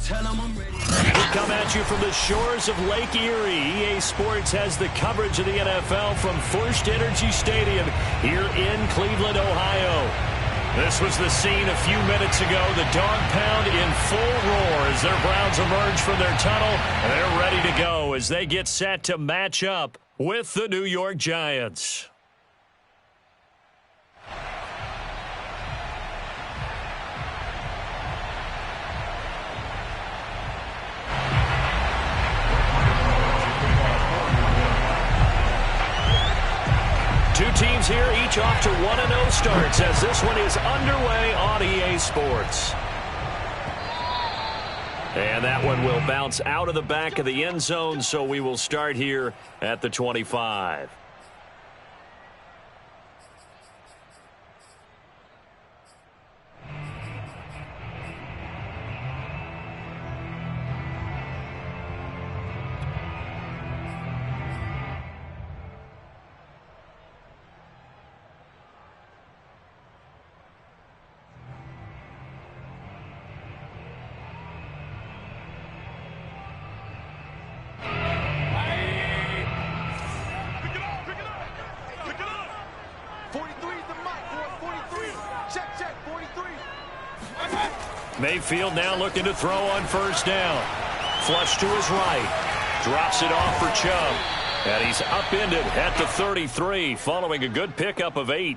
We come at you from the shores of Lake Erie. EA Sports has the coverage of the NFL from First Energy Stadium here in Cleveland, Ohio. This was the scene a few minutes ago. The dog pound in full roar as their Browns emerge from their tunnel. And they're ready to go as they get set to match up with the New York Giants. Two teams here, each off to 1-0 starts as this one is underway on EA Sports. And that one will bounce out of the back of the end zone, so we will start here at the 25. Mayfield now looking to throw on first down. Flush to his right. Drops it off for Chubb. And he's upended at the 33 following a good pickup of 8.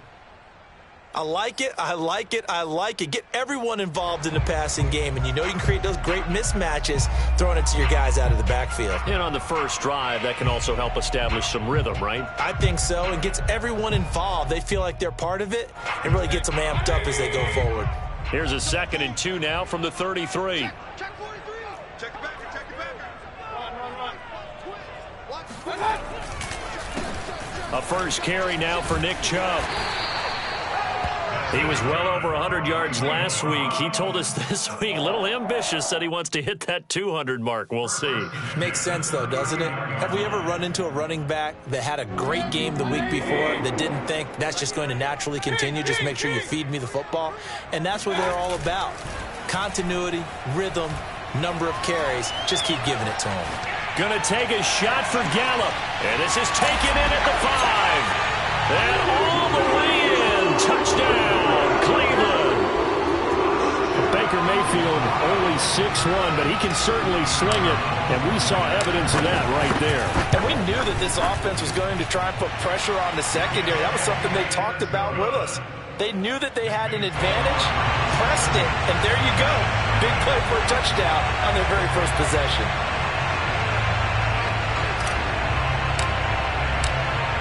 I like it. I like it. I like it. Get everyone involved in the passing game. And you know you can create those great mismatches throwing it to your guys out of the backfield. And on the first drive, that can also help establish some rhythm, right? I think so. And gets everyone involved. They feel like they're part of it and really gets them amped up as they go forward. Here's a 2nd and 2 now from the 33. Check 43. Check it back. Check it back. Run. A first carry now for Nick Chubb. He was well over 100 yards last week. He told us this week, a little ambitious, said he wants to hit that 200 mark. We'll see. Makes sense, though, doesn't it? Have we ever run into a running back that had a great game the week before that didn't think that's just going to naturally continue? Just make sure you feed me the football. And that's what they're all about. Continuity, rhythm, number of carries. Just keep giving it to him. Going to take a shot for Gallup. And this is taken in at the 5. And all the way in. Touchdown, Cleveland. Baker Mayfield only 6'1", but he can certainly sling it, and we saw evidence of that right there. And we knew that this offense was going to try and put pressure on the secondary. That was something they talked about with us. They knew that they had an advantage, pressed it, and there you go. Big play for a touchdown on their very first possession.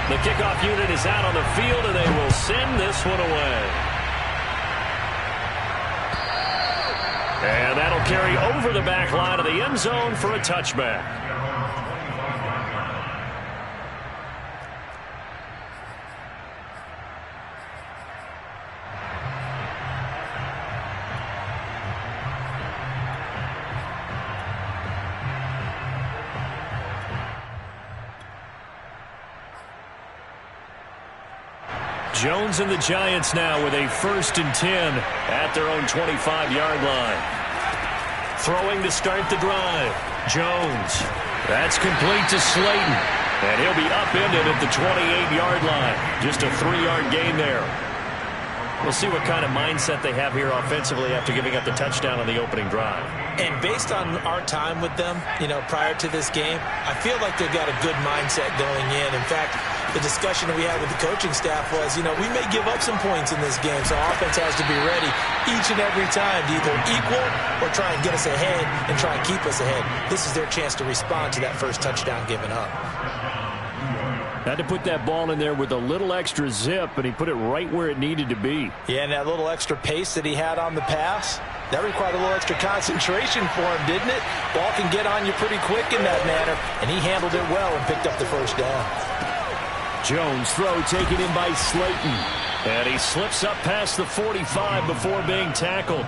The kickoff unit is out on the field, and they will send this one away. And that'll carry over the back line of the end zone for a touchback. Jones and the Giants now with a 1st and 10 at their own 25-yard line. Throwing to start the drive. Jones. That's complete to Slayton. And he'll be upended at the 28-yard line. Just a 3-yard gain there. We'll see what kind of mindset they have here offensively after giving up the touchdown on the opening drive. And based on our time with them, prior to this game, I feel like they've got a good mindset going in. In fact, the discussion that we had with the coaching staff was, we may give up some points in this game, so offense has to be ready each and every time to either equal or try and get us ahead and try and keep us ahead. This is their chance to respond to that first touchdown given up. Had to put that ball in there with a little extra zip, and he put it right where it needed to be. Yeah, and that little extra pace that he had on the pass, that required a little extra concentration for him, didn't it? Ball can get on you pretty quick in that manner, and he handled it well and picked up the first down. Jones throw taken in by Slayton. And he slips up past the 45 before being tackled.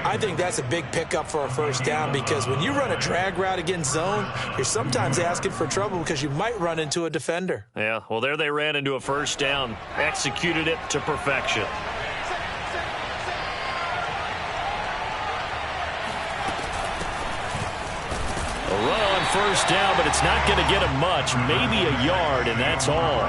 I think that's a big pickup for a first down because when you run a drag route against zone, you're sometimes asking for trouble because you might run into a defender. Yeah, well, there they ran into a first down, executed it to perfection. A run on first down, but it's not going to get him much. Maybe a yard, and that's all.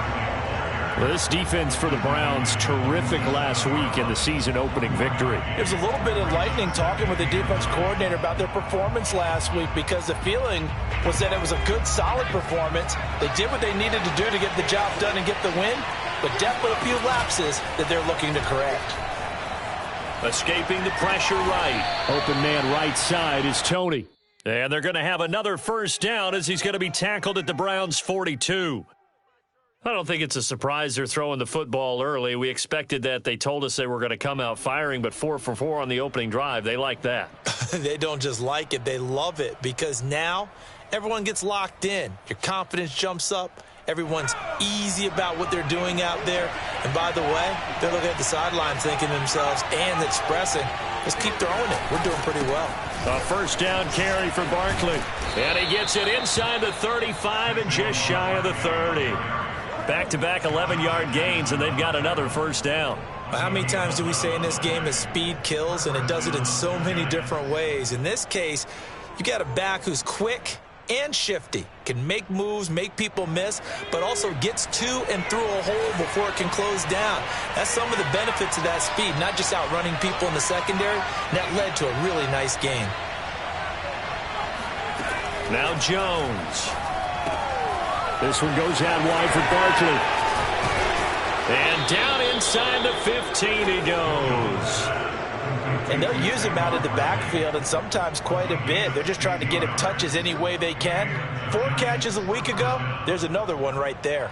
This defense for the Browns, terrific last week in the season-opening victory. There's a little bit of lightning talking with the defense coordinator about their performance last week because the feeling was that it was a good, solid performance. They did what they needed to do to get the job done and get the win, but definitely a few lapses that they're looking to correct. Escaping the pressure right. Open man right side is Tony. And they're going to have another first down as he's going to be tackled at the Browns' 42. I don't think it's a surprise they're throwing the football early. We expected that. They told us they were going to come out firing, but 4 for 4 on the opening drive. They like that. They don't just like it, they love it, because now everyone gets locked in. Your confidence jumps up. Everyone's easy about what they're doing out there. And by the way, they're looking at the sidelines thinking to themselves and expressing, let's keep throwing it. We're doing pretty well. A first down carry for Barkley. And he gets it inside the 35 and just shy of the 30. Back-to-back 11-yard gains, and they've got another first down. How many times do we say in this game that speed kills, and it does it in so many different ways? In this case, you got a back who's quick and shifty, can make moves, make people miss, but also gets to and through a hole before it can close down. That's some of the benefits of that speed, not just outrunning people in the secondary. And that led to a really nice game. Now Jones. This one goes out wide for Barkley. And down inside the 15 he goes. And they'll use him out of the backfield, and sometimes quite a bit. They're just trying to get him touches any way they can. 4 catches a week ago. There's another one right there.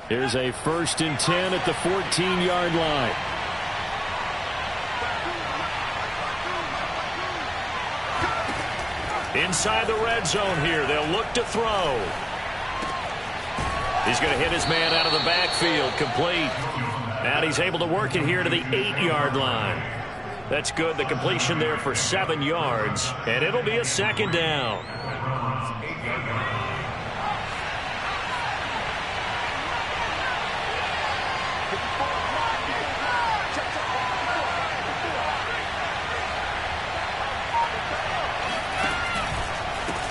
Here's a 1st and 10 at the 14-yard line. Inside the red zone here. They'll look to throw. He's going to hit his man out of the backfield. Complete. And he's able to work it here to the 8-yard line. That's good. The completion there for 7 yards. And it'll be a 2nd down.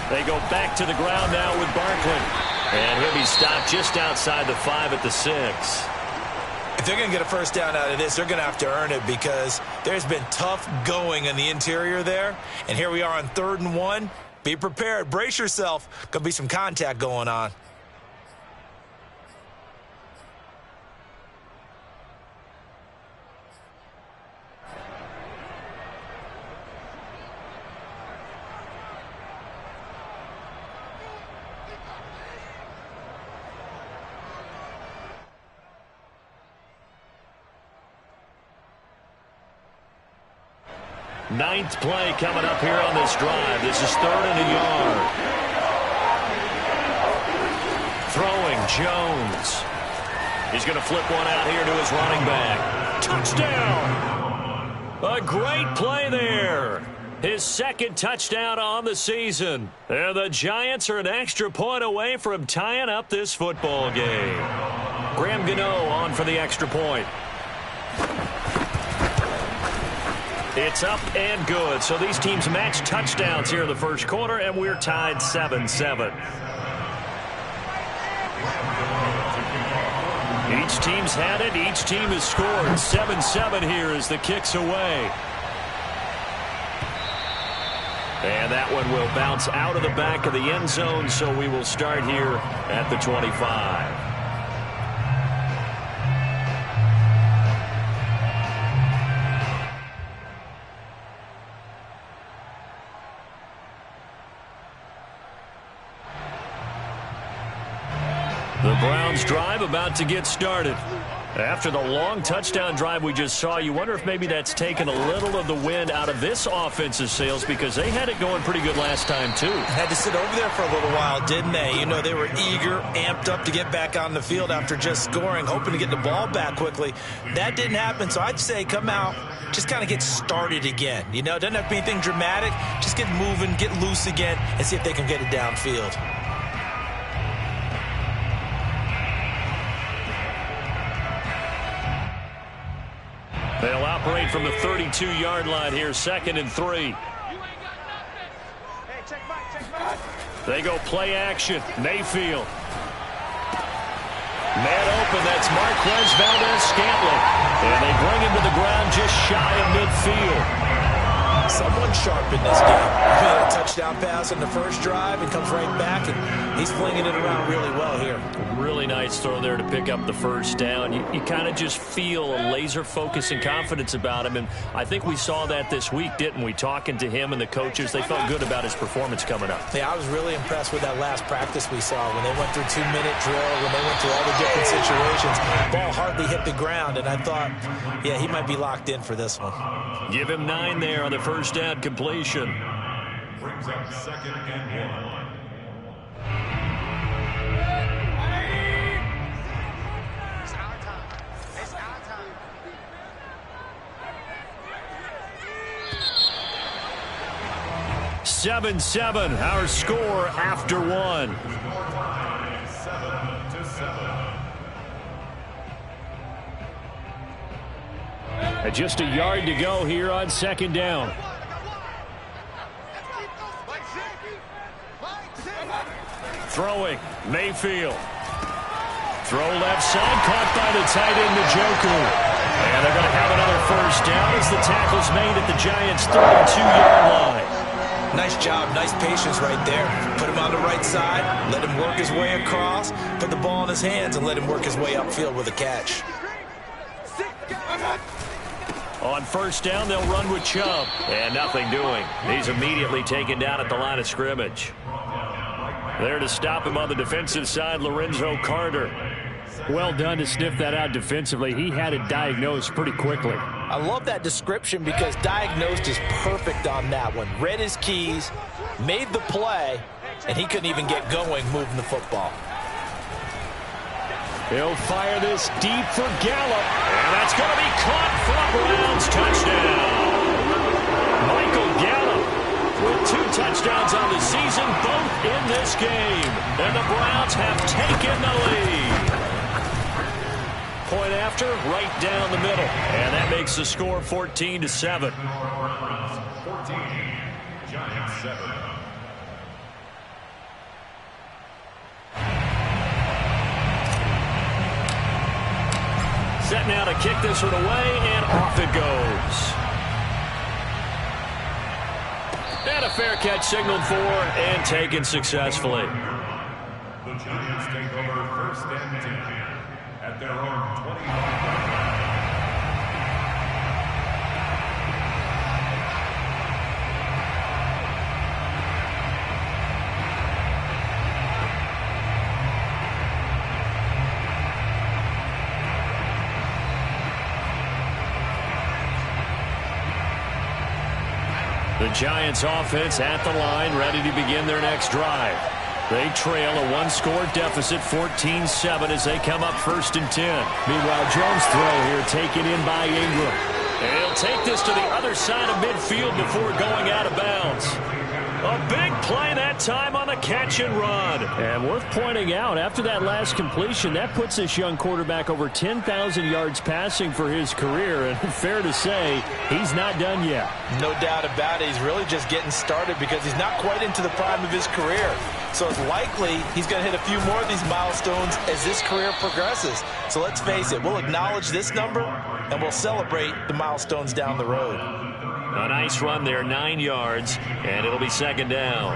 They go back to the ground now with Barkley. And he'll be stopped just outside the 5 at the 6. If they're going to get a first down out of this, they're going to have to earn it because there's been tough going in the interior there. And here we are on 3rd and 1. Be prepared. Brace yourself. Going to be some contact going on. Ninth play coming up here on this drive. This is 3rd and a yard. Throwing Jones. He's going to flip one out here to his running back. Touchdown! A great play there. His 2nd touchdown on the season. And the Giants are an extra point away from tying up this football game. Graham Gano on for the extra point. It's up and good. So these teams match touchdowns here in the first quarter, and we're tied 7-7. Each team's had it. Each team has scored. 7-7 here as the kick's away. And that one will bounce out of the back of the end zone, so we will start here at the 25. The Browns drive about to get started. After the long touchdown drive we just saw, you wonder if maybe that's taken a little of the wind out of this offensive sails because they had it going pretty good last time, too. Had to sit over there for a little while, didn't they? You know, they were eager, amped up to get back on the field after just scoring, hoping to get the ball back quickly. That didn't happen, so I'd say come out, just kind of get started again. You know, it doesn't have to be anything dramatic. Just get moving, get loose again, and see if they can get it downfield. They'll operate from the 32-yard line here, 2nd and 3. They go play action. Mayfield. Man open, that's Marquez Valdez-Scantling. And they bring him to the ground just shy of midfield. Someone sharp in this game. He had a touchdown pass on the first drive and comes right back, and he's flinging it around really well here. Really nice throw there to pick up the first down. You kind of just feel a laser focus and confidence about him, and I think we saw that this week, didn't we? Talking to him and the coaches, they felt good about his performance coming up. Yeah, I was really impressed with that last practice we saw when they went through 2-minute drill, when they went through all the different situations. Ball hardly hit the ground, and I thought, yeah, he might be locked in for this one. Give him 9 there on the first down completion. Brings up 2nd and 1. It's our time. It's our time. Seven, our score after 1. 7-7. And just a yard to go here on 2nd down. Throwing, Mayfield. Throw left side, caught by the tight end, Njoku. And they're going to have another first down as the tackle's made at the Giants' 32-yard line. Nice job, nice patience right there. Put him on the right side, let him work his way across, put the ball in his hands, and let him work his way upfield with a catch. On first down, they'll run with Chubb. And nothing doing. He's immediately taken down at the line of scrimmage. There to stop him on the defensive side, Lorenzo Carter. Well done to sniff that out defensively. He had it diagnosed pretty quickly. I love that description because diagnosed is perfect on that one. Read his keys, made the play, and he couldn't even get going moving the football. He'll fire this deep for Gallup. And that's going to be caught for a Browns touchdown. Michael Gallup with 2 touchdowns on the season, both in this game. And the Browns have taken the lead. Point after, right down the middle. And that makes the score 14-7. 14, Giants 7. Set now to kick this one away, and off it goes. And a fair catch signaled for and taken successfully. The Giants take over 1st and 10 at their own 25. The Giants offense at the line, ready to begin their next drive. They trail a 1-score deficit, 14-7, as they come up 1st and 10. Meanwhile, Jones' throw here taken in by Ingram. And he'll take this to the other side of midfield before going out of bounds. A big play that time on the catch and run. And worth pointing out, after that last completion, that puts this young quarterback over 10,000 yards passing for his career. And fair to say, he's not done yet. No doubt about it. He's really just getting started because he's not quite into the prime of his career. So it's likely he's going to hit a few more of these milestones as this career progresses. So let's face it, we'll acknowledge this number and we'll celebrate the milestones down the road. A nice run there, 9 yards, and it'll be 2nd down.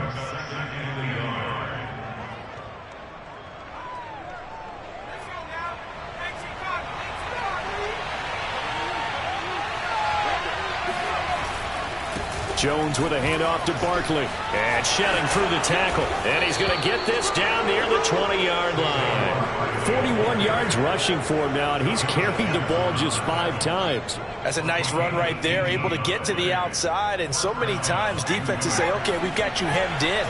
Jones with a handoff to Barkley. And shedding through the tackle. And he's going to get this down near the 20-yard line. 41 yards rushing for him now, and he's carried the ball just 5 times. That's a nice run right there, able to get to the outside. And so many times defenses say, okay, we've got you hemmed in.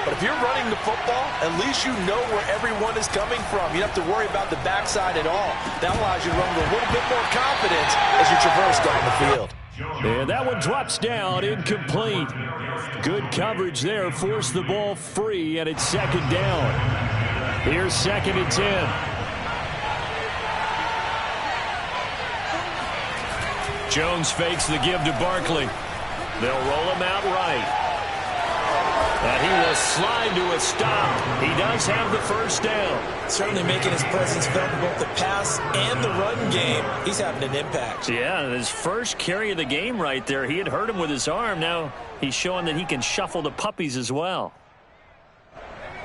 But if you're running the football, at least you know where everyone is coming from. You don't have to worry about the backside at all. That allows you to run with a little bit more confidence as you traverse down the field. And that one drops down, incomplete. Good coverage there, forced the ball free, and it's 2nd down. Here's 2nd and 10. Jones fakes the give to Barkley. They'll roll him out right. And he will slide to a stop. He does have the first down. Certainly making his presence felt in both the pass and the run game. He's having an impact. Yeah, his first carry of the game right there. He had hurt him with his arm. Now he's showing that he can shuffle the puppies as well.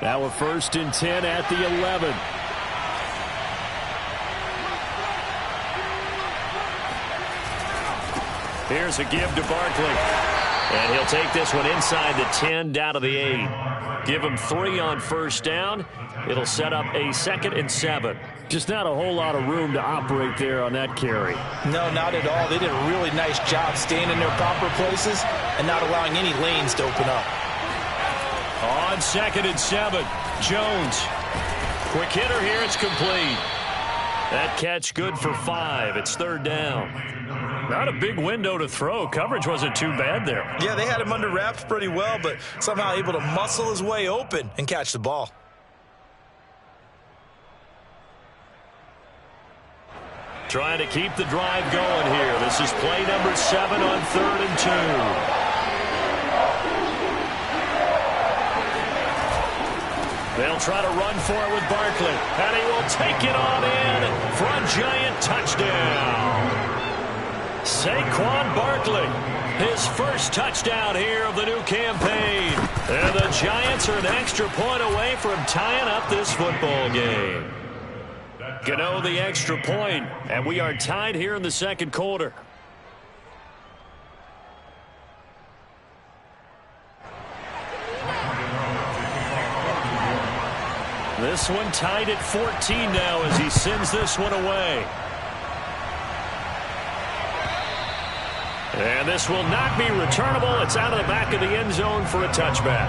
Now a 1st and 10 at the 11. Here's a give to Barkley. And he'll take this one inside the 10, down to the 8. Give him 3 on first down. It'll set up a 2nd and 7. Just not a whole lot of room to operate there on that carry. No, not at all. They did a really nice job staying in their proper places and not allowing any lanes to open up. On 2nd and 7, Jones. Quick hitter here, it's complete. That catch good for 5. It's 3rd down. Not a big window to throw. Coverage wasn't too bad there. Yeah, they had him under wraps pretty well, but somehow able to muscle his way open and catch the ball. Trying to keep the drive going here. This is play number 7 on 3rd and 2. They'll try to run for it with Barkley. And he will take it on in for a Giant touchdown. Saquon Barkley, his first touchdown here of the new campaign. And the Giants are an extra point away from tying up this football game. Gano the extra point, and we are tied here in the 2nd quarter. This one tied at 14 now as he sends this one away. And this will not be returnable. It's out of the back of the end zone for a touchback.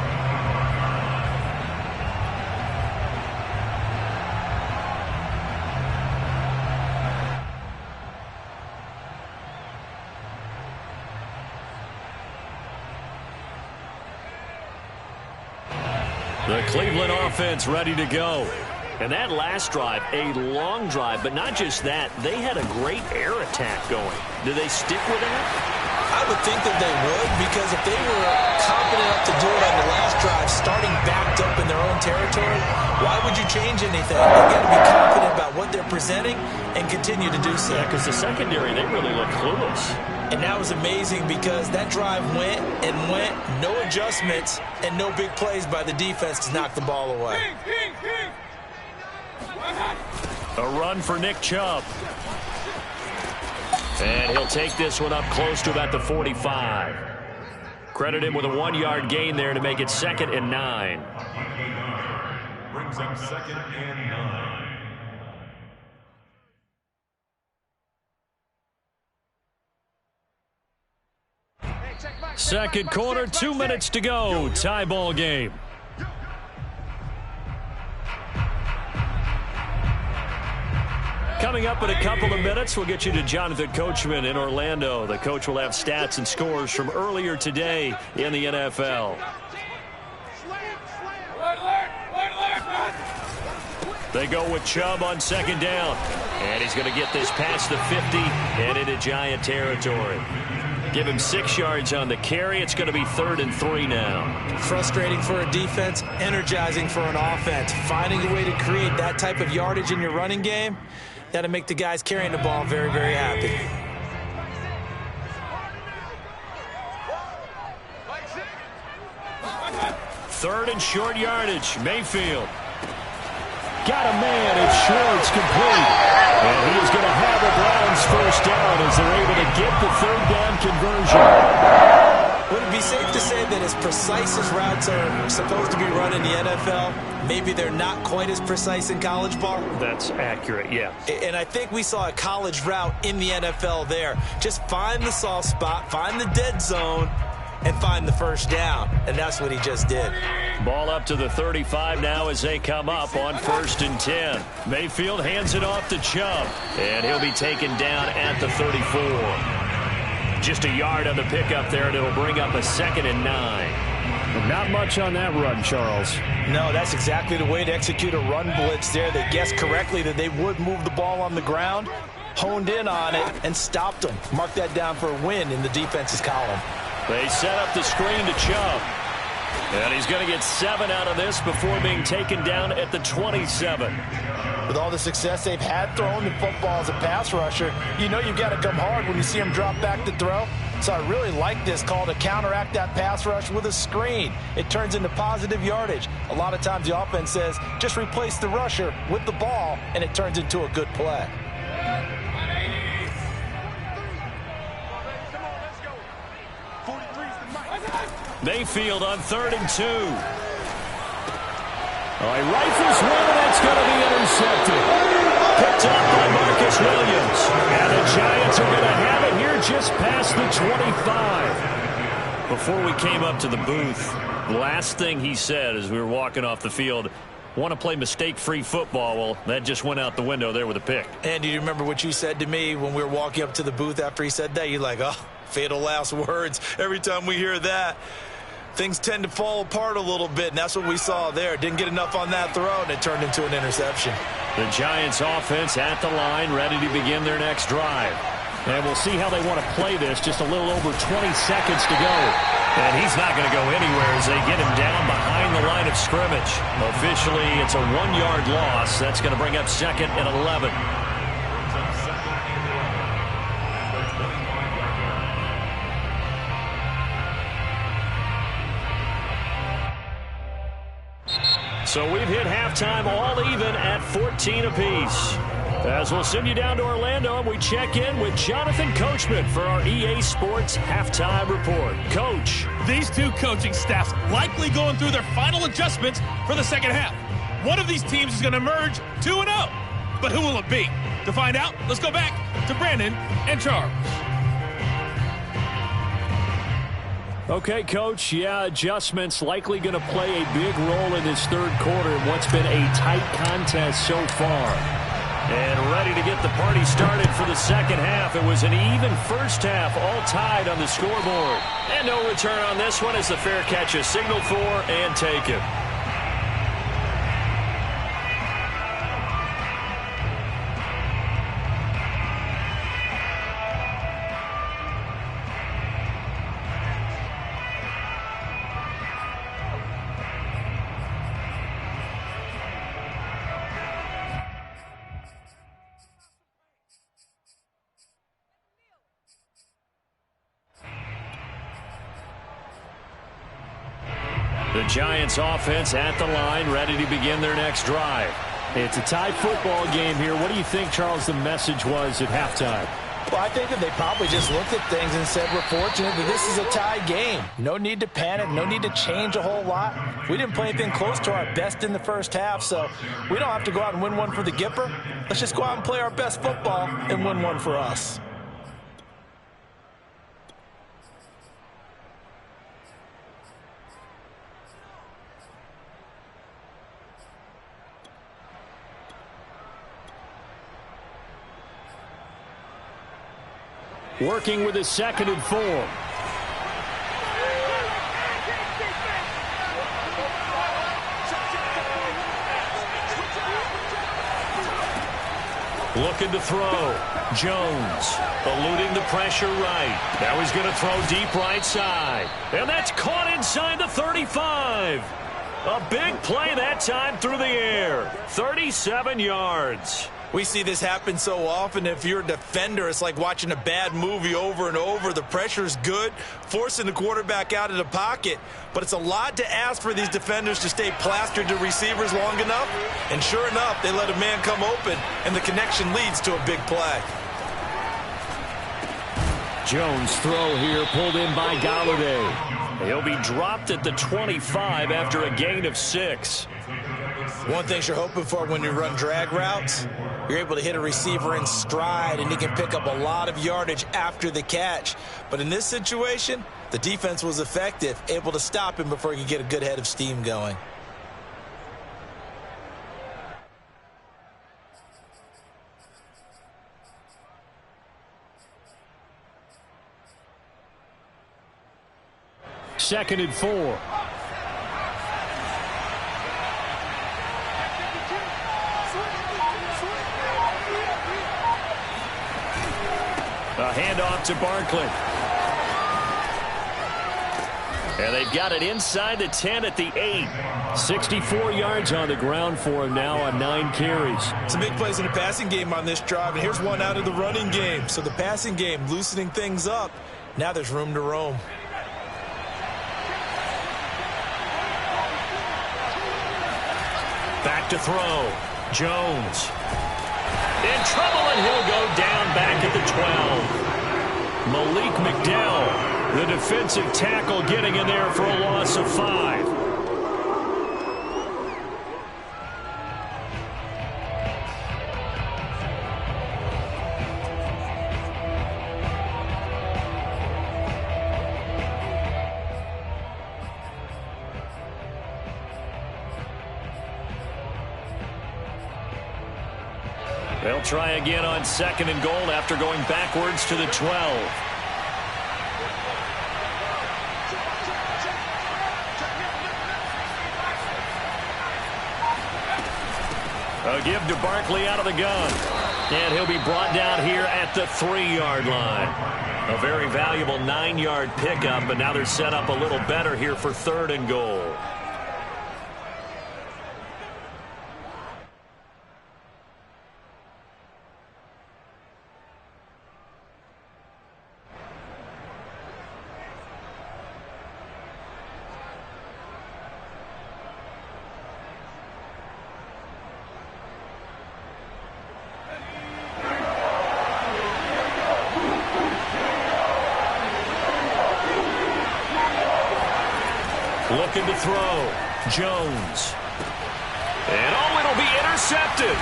The Cleveland offense ready to go. And that last drive, a long drive, but not just that. They had a great air attack going. Do they stick with that? I would think that they would, because if they were confident enough to do it on the last drive, starting backed up in their own territory, why would you change anything? They've got to be confident about what they're presenting and continue to do so. Yeah, because the secondary, they really look clueless. And that was amazing because that drive went and went, no adjustments, and no big plays by the defense to knock the ball away. A run for Nick Chubb. And he'll take this one up close to about the 45. Credit him with a 1-yard gain there to make it 2nd and 9. Brings up 2nd and 9. Second quarter, 2 minutes to go. Tie ball game. Coming up in a couple of minutes, we'll get you to Jonathan Coachman in Orlando. The coach will have stats and scores from earlier today in the NFL. They go with Chubb on 2nd down. And he's going to get this past the 50 and into Giant territory. Give him 6 yards on the carry. It's going to be 3rd and 3 now. Frustrating for a defense, energizing for an offense. Finding a way to create that type of yardage in your running game, that'll make the guys carrying the ball very, very happy. Third and short yardage. Mayfield. Got a man. It's Schwartz complete. And he is going to have the Browns first down as they're able to get the 3rd down conversion. Would it be safe to say that as precise as routes are supposed to be run in the NFL, maybe they're not quite as precise in college ball? That's accurate, yeah. And I think we saw a college route in the NFL there. Just find the soft spot, find the dead zone, and find the first down. And that's what he just did. Ball up to the 35 now as they come up on 1st and 10. Mayfield hands it off to Chubb. And he'll be taken down at the 34. Just a yard on the pickup there, and it'll bring up a 2nd and 9. Not much on that run, Charles. No, that's exactly the way to execute a run blitz there. They guessed correctly that they would move the ball on the ground. honed in on it and stopped them. Mark that down for a win in the defense's column. They set up the screen to Chubb. And he's going to get 7 out of this before being taken down at the 27. With all the success they've had throwing the football as a pass rusher, you know you've got to come hard when you see them drop back to throw. So I really like this call to counteract that pass rush with a screen. It turns into positive yardage. A lot of times the offense says, just replace the rusher with the ball, and it turns into a good play. Mayfield on 3rd and 2. He rifles one, and that's going to be intercepted. Picked up by Marcus Williams. And the Giants are going to have it here just past the 25. Before we came up to the booth, the last thing he said as we were walking off the field, want to play mistake-free football. Well, that just went out the window there with a pick. And do you remember what you said to me when we were walking up to the booth after he said that? You're like, oh, fatal last words. Every time we hear that, things tend to fall apart a little bit, and that's what we saw there. Didn't get enough on that throw, and it turned into an interception. The Giants offense at the line, ready to begin their next drive. And we'll see how they want to play this. Just a little over 20 seconds to go. And he's not going to go anywhere as they get him down behind the line of scrimmage. Officially, it's a 1-yard loss. That's going to bring up 2nd and 11. So we've hit halftime all even at 14 apiece. As we'll send you down to Orlando, and we check in with Jonathan Coachman for our EA Sports Halftime Report. Coach. These two coaching staffs likely going through their final adjustments for the second half. One of these teams is going to emerge 2-0. But who will it be? To find out, let's go back to Brandon and Charles. Okay, Coach, yeah, adjustments likely going to play a big role in this third quarter in what's been a tight contest so far. And ready to get the party started for the second half. It was an even first half, all tied on the scoreboard. And no return on this one as the fair catch is signaled for and taken. The Giants offense at the line, ready to begin their next drive. It's a tie football game here. What do you think, Charles, the message was at halftime? Well, I think that they probably just looked at things and said, we're fortunate that this is a tie game. No need to panic, no need to change a whole lot. We didn't play anything close to our best in the first half, so we don't have to go out and win one for the Gipper. Let's just go out and play our best football and win one for us. Working with his 2nd and 4. Looking to throw. Jones eluding the pressure right. Now he's going to throw deep right side. And that's caught inside the 35. A big play that time through the air. 37 yards. We see this happen so often. If you're a defender, it's like watching a bad movie over and over. The pressure's good, forcing the quarterback out of the pocket. But it's a lot to ask for these defenders to stay plastered to receivers long enough. And sure enough, they let a man come open, and the connection leads to a big play. Jones throw here pulled in by Golladay. He'll be dropped at the 25 after a gain of 6. One thing you're hoping for when you run drag routes, you're able to hit a receiver in stride, and he can pick up a lot of yardage after the catch. But in this situation, the defense was effective, able to stop him before he could get a good head of steam going. Second and 4. A handoff to Barkley. And they've got it inside the 10 at the 8. 64 yards on the ground for him now on 9 carries. Some big plays in the passing game on this drive, and here's one out of the running game. So the passing game loosening things up. Now there's room to roam. Back to throw. Jones. In trouble, and he'll go down back at the 12. Malik McDowell, the defensive tackle, getting in there for a loss of 5. They'll try again on 2nd and goal after going backwards to the 12. A give to Barkley out of the gun. And he'll be brought down here at the 3-yard line. A very valuable 9-yard pickup, but now they're set up a little better here for 3rd and goal. Looking to throw. Jones. And it'll be intercepted.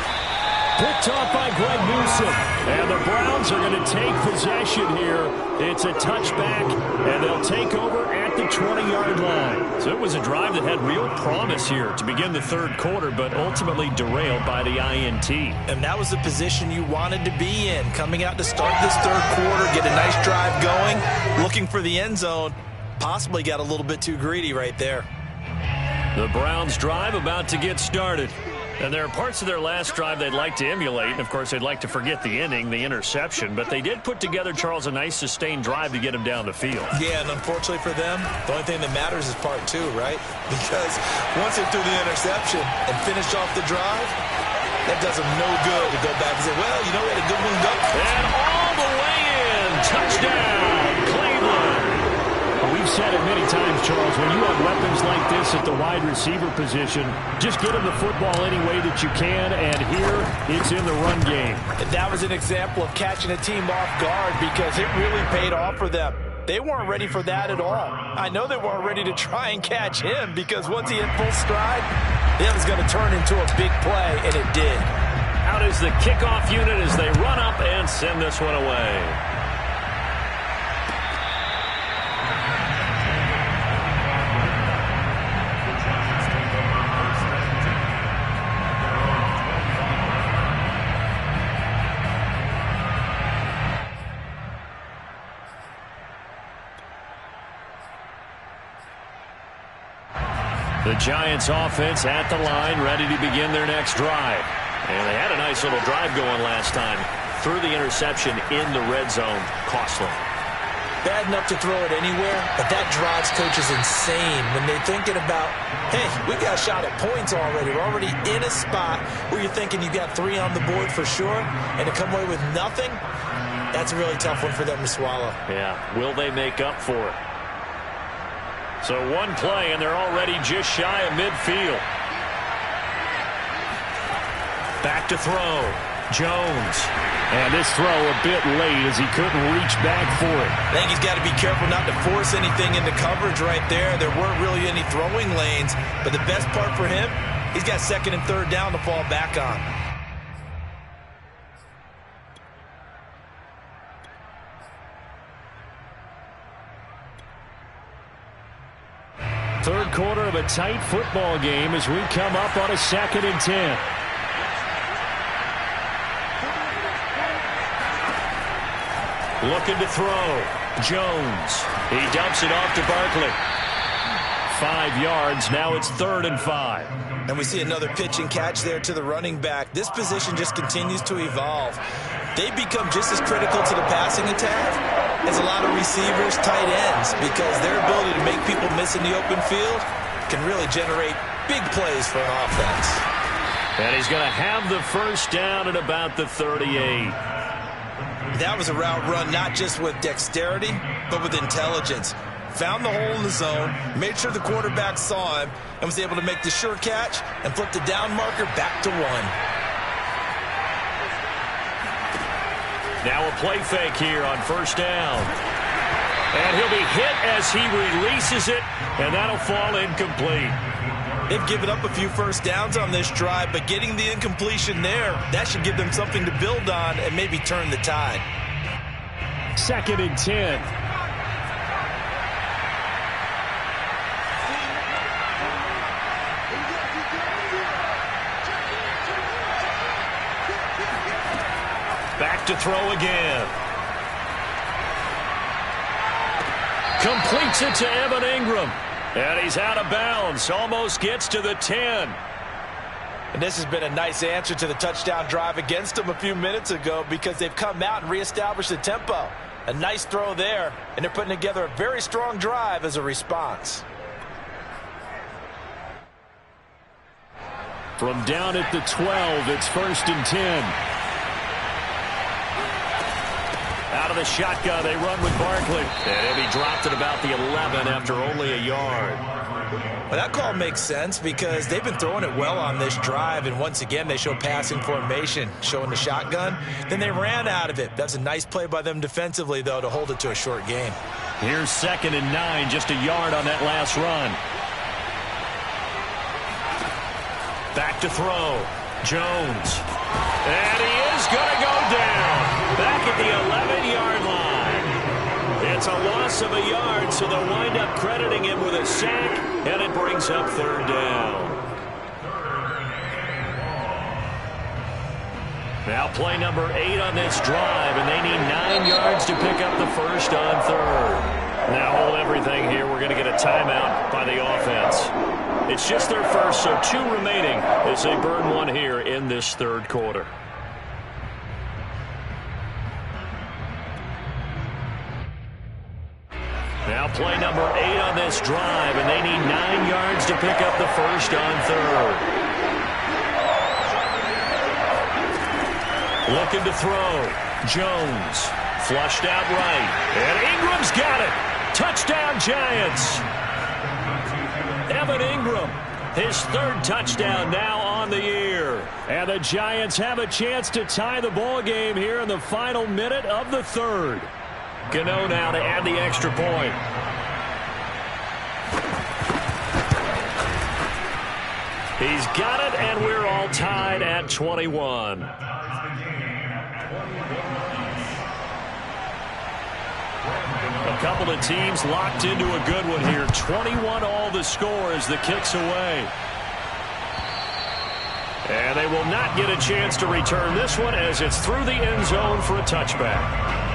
Picked off by Greg Newsome. And the Browns are going to take possession here. It's a touchback, and they'll take over at the 20-yard line. So it was a drive that had real promise here to begin the 3rd quarter, but ultimately derailed by the INT. And that was the position you wanted to be in. Coming out to start this 3rd quarter, get a nice drive going, looking for the end zone. Possibly got a little bit too greedy right there. The Browns drive about to get started. And there are parts of their last drive they'd like to emulate. And, of course, they'd like to forget the ending, the interception. But they did put together, Charles, a nice sustained drive to get him down the field. Yeah, and unfortunately for them, the only thing that matters is part 2, right? Because once they threw the interception and finished off the drive, that does them no good to go back and say, well, you know, we had a good one go. And all the way in. Touchdown, Cleveland. We've said it many times, Charles, when you have weapons like this at the wide receiver position, just get them the football any way that you can, and here it's in the run game. And that was an example of catching a team off guard because it really paid off for them. They weren't ready for that at all. I know they weren't ready to try and catch him because once he hit full stride, it was going to turn into a big play, and it did. Out is the kickoff unit as they run up and send this one away. The Giants offense at the line, ready to begin their next drive. And they had a nice little drive going last time. Threw the interception in the red zone. Costly. Bad enough to throw it anywhere, but that drives coaches insane when they're thinking about, hey, we got a shot at points already. We're already in a spot where you're thinking you got 3 on the board for sure, and to come away with nothing, that's a really tough one for them to swallow. Yeah, will they make up for it? So one play, and they're already just shy of midfield. Back to throw. Jones. And this throw a bit late as he couldn't reach back for it. I think he's got to be careful not to force anything into coverage right there. There weren't really any throwing lanes. But the best part for him, he's got 2nd and 3rd down to fall back on. Third quarter of a tight football game as we come up on a 2nd and 10. Looking to throw. Jones. He dumps it off to Barkley. 5 yards. Now it's 3rd and 5. And we see another pitch and catch there to the running back. This position just continues to evolve. they become just as critical to the passing attack as a lot of receivers, tight ends, because their ability to make people miss in the open field can really generate big plays for an offense. And he's going to have the first down at about the 38. That was a route run not just with dexterity, but with intelligence. Found the hole in the zone, made sure the quarterback saw him, and was able to make the sure catch and flip the down marker back to 1. Now a play fake here on first down. And he'll be hit as he releases it, and that'll fall incomplete. They've given up a few first downs on this drive, but getting the incompletion there, that should give them something to build on and maybe turn the tide. 2nd and 10. Back to throw again. Completes it to Evan Ingram. And he's out of bounds. Almost gets to the 10. And this has been a nice answer to the touchdown drive against them a few minutes ago because they've come out and reestablished the tempo. A nice throw there, and they're putting together a very strong drive as a response. From down at the 12, it's 1st and 10. Out of the shotgun, they run with Barkley. And he'll be dropped at about the 11 after only a yard. Well, that call makes sense because they've been throwing it well on this drive, and once again, they show passing formation, showing the shotgun. Then they ran out of it. That's a nice play by them defensively, though, to hold it to a short game. Here's 2nd and 9, just a yard on that last run. Back to throw. Jones. And he is going to go down. Back at the 11-yard line. It's a loss of a yard, so they'll wind up crediting him with a sack, and it brings up 3rd down. Now play number 8 on this drive, and they need 9 yards to pick up the first on 3rd. Now hold everything here. We're going to get a timeout by the offense. It's just their first, so 2 remaining as they burn 1 here in this 3rd quarter. Now play number 8 on this drive, and they need 9 yards to pick up the first on 3rd. Looking to throw. Jones. Flushed out right. And Ingram's got it. Touchdown, Giants. Evan Ingram, his 3rd touchdown now on the year. And the Giants have a chance to tie the ball game here in the final minute of the 3rd. Gano now to add the extra point. He's got it, and we're all tied at 21. A couple of teams locked into a good one here. 21 all the score as the kick's away. And they will not get a chance to return this one as it's through the end zone for a touchback.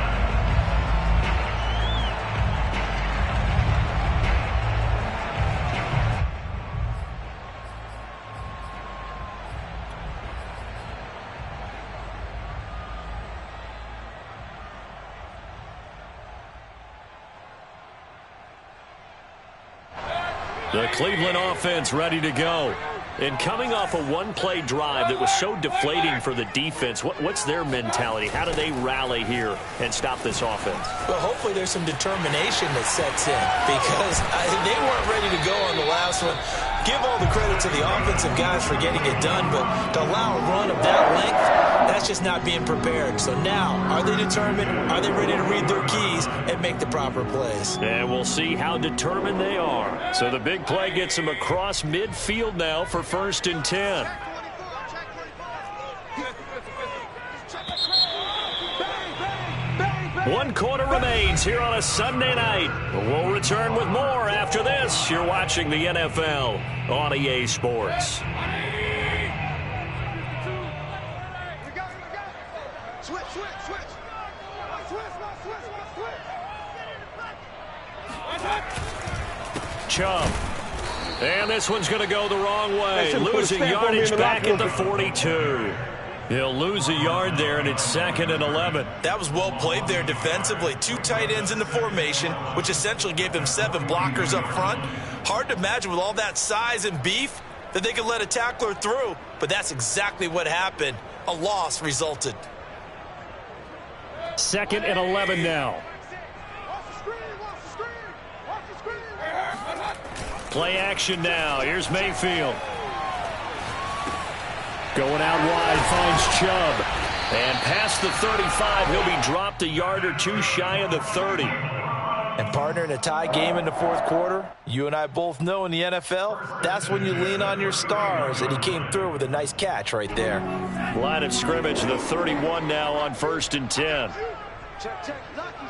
The Cleveland offense ready to go. And coming off a one-play drive that was so deflating for the defense, what's their mentality? How do they rally here and stop this offense? Well, hopefully there's some determination that sets in because they weren't ready to go on the last one. Give all the credit to the offensive guys for getting it done, but to allow a run of that length, that's just not being prepared. So now, are they determined? Are they ready to read their keys and make the proper plays? And we'll see how determined they are. So the big play gets them across midfield now for 1st and 10. One quarter remains here on a Sunday night. We'll return with more after this. You're watching the NFL on EA Sports. Chubb. And this one's going to go the wrong way. Losing yardage back at the 42. He'll lose a yard there, and it's 2nd and 11. That was well played there defensively. 2 tight ends in the formation, which essentially gave them 7 blockers up front. Hard to imagine with all that size and beef that they could let a tackler through, but that's exactly what happened. A loss resulted. 2nd and 11 now. Play action now. Here's Mayfield. Going out wide, finds Chubb. And past the 35, he'll be dropped a yard or 2 shy of the 30. And partner, in a tie game in the 4th quarter, you and I both know in the NFL, that's when you lean on your stars, and he came through with a nice catch right there. Line of scrimmage, the 31 now on 1st and 10. Check. Lucky.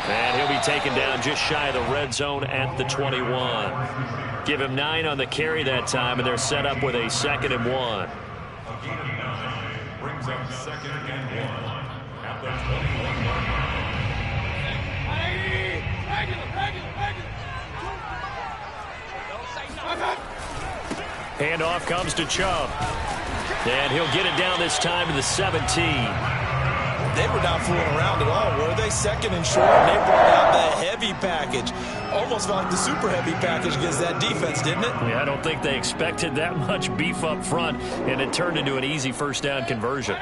And he'll be taken down just shy of the red zone at the 21. Give him 9 on the carry that time, and they're set up with a 2nd and 1. Brings up 2nd and 1 at the 21-yard line. Handoff comes to Chubb. And he'll get it down this time to the 17. They were not fooling around at all, were they? 2nd and short, and they brought out the heavy package. Almost felt like the super heavy package against that defense, didn't it? Yeah, I don't think they expected that much beef up front, and it turned into an easy 1st down conversion.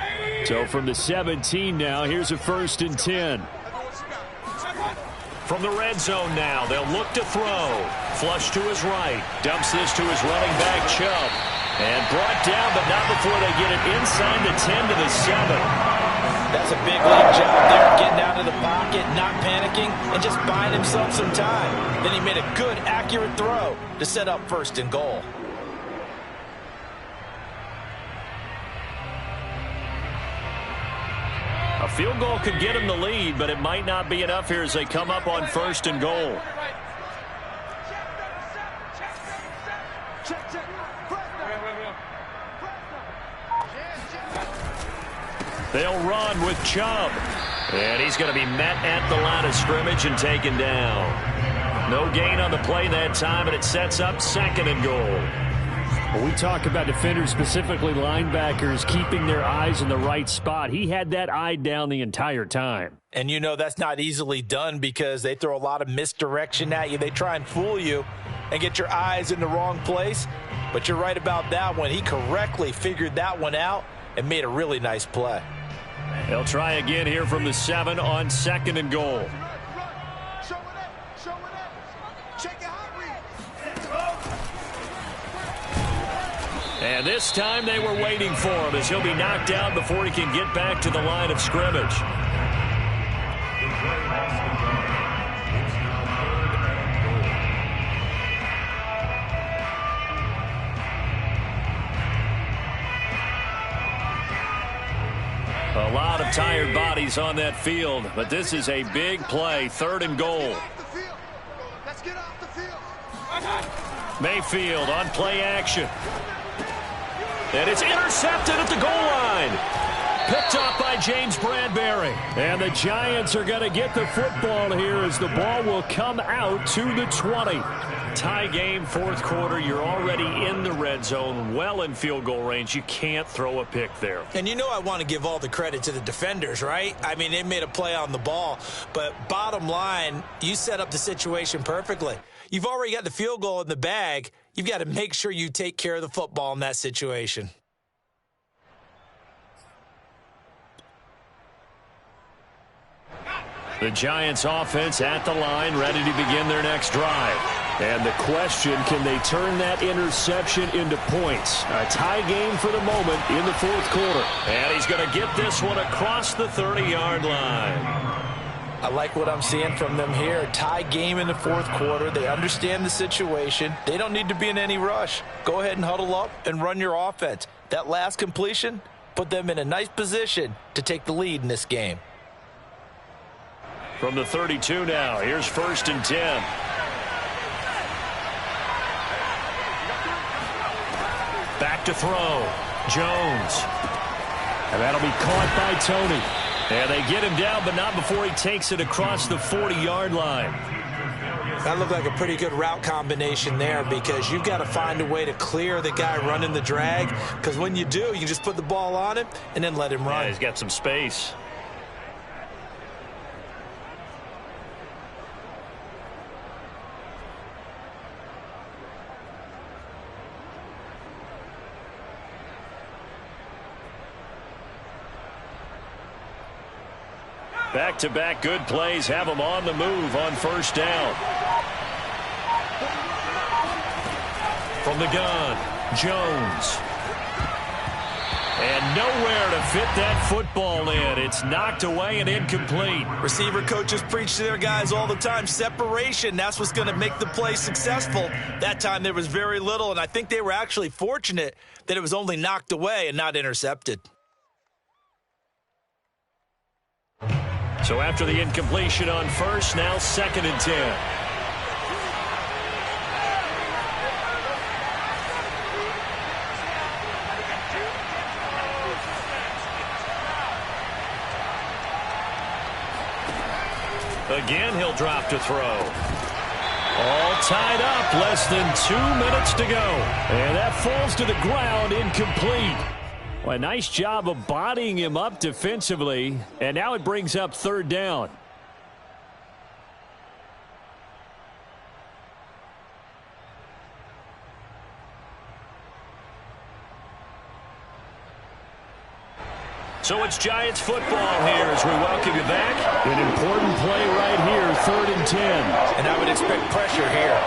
So from the 17 now, here's a 1st and 10. From the red zone now, they'll look to throw. Flush to his right. Dumps this to his running back, Chubb. And brought down, but not before they get it inside the 10 to the 7. That's a big league job there, getting out of the pocket, not panicking, and just buying himself some time. Then he made a good, accurate throw to set up 1st and goal. A field goal could get him the lead, but it might not be enough here as they come up on 1st and goal. They'll run with Chubb. And he's going to be met at the line of scrimmage and taken down. No gain on the play that time, and it sets up 2nd and goal. Well, we talk about defenders, specifically linebackers, keeping their eyes in the right spot. He had that eye down the entire time. And you know that's not easily done because they throw a lot of misdirection at you. They try and fool you and get your eyes in the wrong place. But you're right about that one. He correctly figured that one out and made a really nice play. They'll try again here from the 7 on 2nd and goal. And this time they were waiting for him as he'll be knocked down before he can get back to the line of scrimmage. A lot of tired bodies on that field, but this is a big play, 3rd and goal. Let's get off the field. Mayfield on play action. And it's intercepted at the goal line. Picked up by James Bradbury. And the Giants are going to get the football here as the ball will come out to the 20. Tie game, 4th quarter. You're already in the red zone, well in field goal range. You can't throw a pick there. And you know I want to give all the credit to the defenders, right? I mean, they made a play on the ball. But bottom line, you set up the situation perfectly. You've already got the field goal in the bag. You've got to make sure you take care of the football in that situation. The Giants offense at the line, ready to begin their next drive. And the question, can they turn that interception into points? A tie game for the moment in the 4th quarter. And he's going to get this one across the 30-yard line. I like what I'm seeing from them here. Tie game in the 4th quarter. They understand the situation. They don't need to be in any rush. Go ahead and huddle up and run your offense. That last completion put them in a nice position to take the lead in this game. From the 32 now, here's 1st and 10. Back to throw. Jones. And that'll be caught by Tony. And they get him down, but not before he takes it across the 40-yard line. That looked like a pretty good route combination there because you've got to find a way to clear the guy running the drag, because when you do, you can just put the ball on him and then let him run. Yeah, he's got some space. Back-to-back good plays have him on the move on first down. From the gun, Jones. And nowhere to fit that football in. It's knocked away and incomplete. Receiver coaches preach to their guys all the time. Separation, that's what's going to make the play successful. That time there was very little, and I think they were actually fortunate that it was only knocked away and not intercepted. So after the incompletion on first, now 2nd and 10. Again, he'll drop to throw. All tied up, less than 2 minutes to go. And that falls to the ground, incomplete. Well, a nice job of bodying him up defensively, and now it brings up 3rd down. So it's Giants football here as we welcome you back. An important play right here, 3rd and 10. And I would expect pressure here.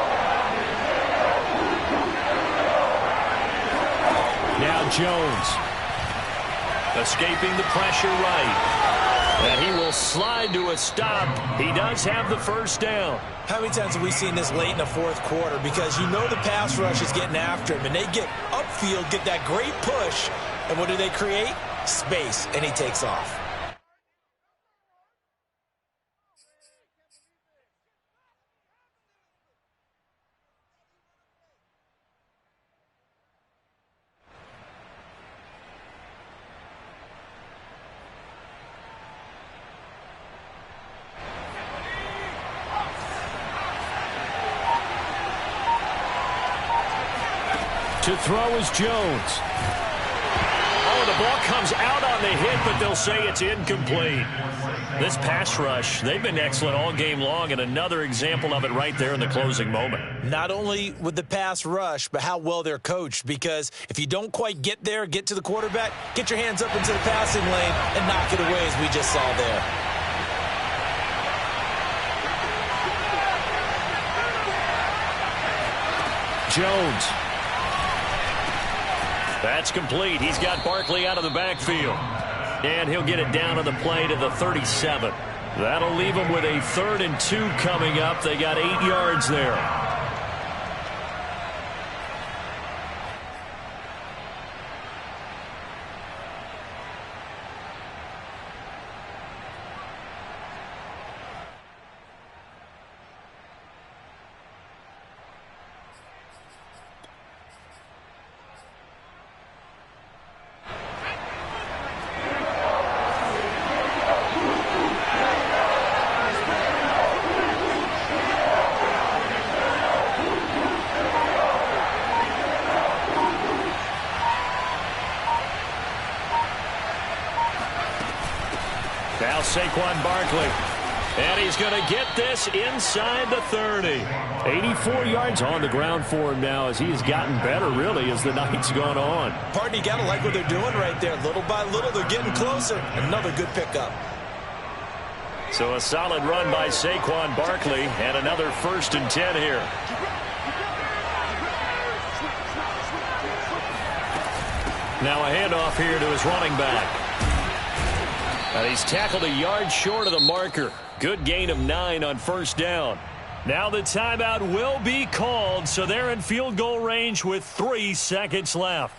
Now Jones. Escaping the pressure right. And he will slide to a stop. He does have the first down. How many times have we seen this late in the 4th quarter? Because you know the pass rush is getting after him, and they get upfield, get that great push, and what do they create? Space, and he takes off. To throw is Jones. Oh, the ball comes out on the hit, but they'll say it's incomplete. This pass rush, they've been excellent all game long, and another example of it right there in the closing moment. Not only with the pass rush, but how well they're coached, because if you don't quite get there, get to the quarterback, get your hands up into the passing lane and knock it away, as we just saw there. Jones. That's complete. He's got Barkley out of the backfield. And he'll get it down on the play to the 37. That'll leave him with a 3rd and 2 coming up. They got 8 yards there. Now Saquon Barkley. And he's going to get this inside the 30. 84 yards on the ground for him now as he has gotten better, really, as the night's gone on. Pardon, you got to like what they're doing right there. Little by little, they're getting closer. Another good pickup. So a solid run by Saquon Barkley and another 1st and 10 here. Now a handoff here to his running back. And he's tackled a yard short of the marker. Good gain of 9 on first down. Now the timeout will be called, so they're in field goal range with 3 seconds left.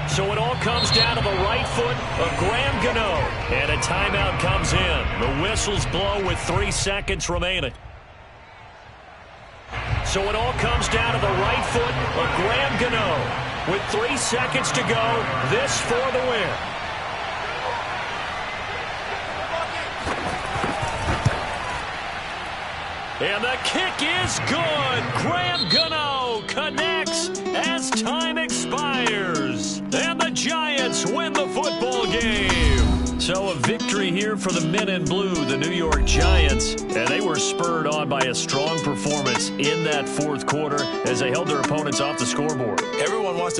So it all comes down to the right foot of Graham Gano. And a timeout comes in. The whistles blow with 3 seconds remaining. So it all comes down to the right foot of Graham Gano. With 3 seconds to go, this for the win. And the kick is good. Graham Gano connects as time expires. And the Giants win the football game. So a victory here for the men in blue, the New York Giants. And they were spurred on by a strong performance in that fourth quarter as they held their opponents off the scoreboard. Everyone wants to